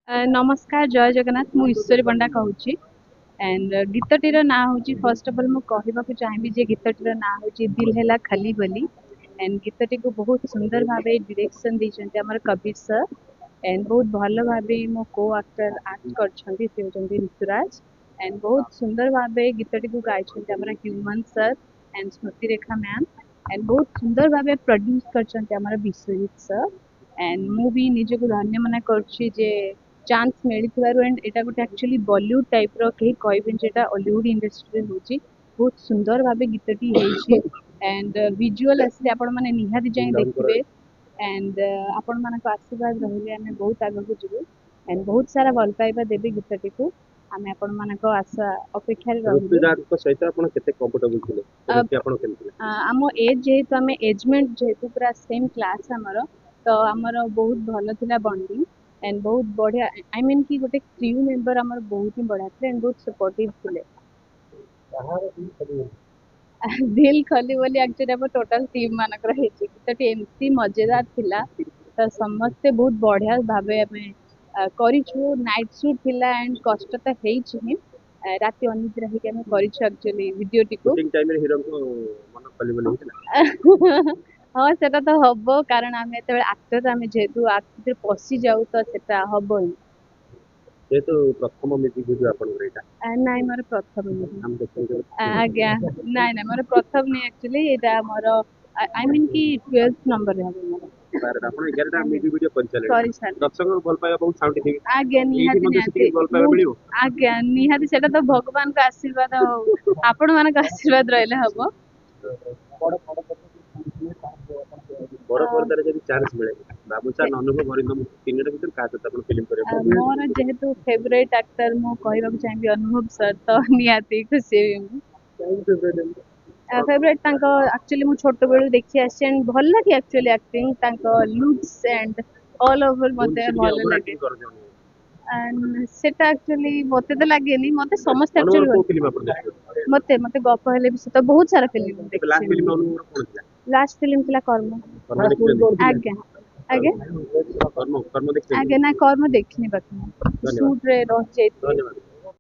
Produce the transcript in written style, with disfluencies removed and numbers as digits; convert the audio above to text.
नमस्कार जय जगन्नाथ मु ईश्वरी पंडा कहूँ एंड गीतटीर ना हूँ फर्स्ट ऑफ ऑल मु कहवाक चाहिए जे गीतटीर ना हूँ दिल हैला खाली बोली एंड गीतटी को बहुत सुंदर भाव डायरेक्शन देते आमर कबीर सर एंड बहुत भल भाव मो को एक्टर एक्ट कर ऋतुराज एंड बहुत सुंदर भाव गीतटी को गाई आमर human sir and Smriti Rekha ma'am and बहुत सुंदर भाव प्रोड्यूस कर विश्वजीत सर एंड मु भी निज को धन्य मन करुच्ची जे चांस मिलू एंड एटा गोटे एक्चुअली बॉलीवुड टाइप रो कहीं कहबेन जेटा हॉलीवुड इंडस्ट्री रे होची बहुत सुंदर भाबे गीतटी होची एंड विजुअल असले आपण माने निहाती जाई देखिबे एंड आपण मानक आशीर्वाद रहिले आमे बहुत आगे को जीवु एंड बहुत सारा भल पाइबा देबे गीतटी को आमे आपण मानक आशा अपेक्षा रे रहू ऋतुराज को सहित आपण केते कंफर्टेबल थिले केते आपण केते आम एज जेहेतु आमे एजमेंट जेहेतु पूरा सेम क्लास हमर तो हमर बहुत भल थिला बॉन्डिंग एंड बहुत बढ़िया आई मीन कि गोटे क्रू मेंबर हमर बहुत ही बढ़िया थे एंड बहुत सपोर्टिव थिले दिल खली बोली एक्चुअली हम टोटल टीम मानक रहिछि तो एमसी मजेदार थिला तो समस्ते बहुत बढ़िया भाबे हमें करिछु नाइट शूट थिला एंड कष्ट तो हेछि ही राति अनिद्रा ही हमें करिछु एक्चुअली वीडियो टिको शूटिंग टाइम रे हीरो को मन खली बोली हितला हाँ सेटा तो हबो कारण आमे एते एक्टर आमे जेहेतु आखिर पसी जाऊ तो सेटा हबो ही ये तो प्रथम म्यूजिक वीडियो आपण रेटा नाଇଁ ମୋର ପ୍ରଥମ ନୁହେଁ हम देखते ଆଜ୍ଞା ନାଇଁ ନାଇଁ ମୋର ପ୍ରଥମ ନୁହେଁ ଆକ୍ଚୁଆଲି ଏଇଟା ମୋର ଆଇ ମିନ୍ କି 12th ନମ୍ବରରେ ହବ ମୋର बार आपण 11टा म्यूजिक वीडियो कर चले କରିସାରିଲି दर्शक भल पाया बहुत साउंड थी ଆଜ୍ଞା एठी ନିହାତି मध्ये ନିହାତି सिटी भल पाया ମୁଁ मिलियो ଆଜ୍ଞା ନିହାତି ସେଟା ତ ଭଗବାନଙ୍କ ଆଶୀର୍ବାଦ ଆଉ ଆପଣମାନଙ୍କ ଆଶୀର୍ବାଦ ରହିଲେ ହବ बड़ पर्दार जदि चांस मिले बाबूसान अनुभव अरिंदम तीनटा भीतर का सहित आपण फिल्म करे ମୋର ଯେହେତु ଫେଭରେଟ୍ ଆକ୍ଟର ମୁଁ କହିବାକୁ ଚାହିଁବି ଅନୁଭବ ସାର୍ ତ ନିହାତି ଖୁସି ହେବି ମୁଁ फेवरेट तांको एक्चुअली मु छोट बेलू देखि आसी एंड भल लगे एक्चुअली एक्टिंग तांको लुक्स एंड ऑल ओवर मते भल लगे एक्टिंग कर जोनी एंड सेटा एक्चुअली मते तो लागेनी मते समस्त अनुभव को एक्चुअली फिल्म आपण देखियो मते मते गप हेले भी तो बहुत सारा फिल्म लास्ट देखि फिल्म अनुभव कोन थिला लास्ट फिल्म थिला कर्म कर्म देखियो आज्ञा आज्ञा कर्म देखियो आज्ञा ना कर्म देखिनी बाकी धन्यवाद शूट रे रह जाई धन्यवाद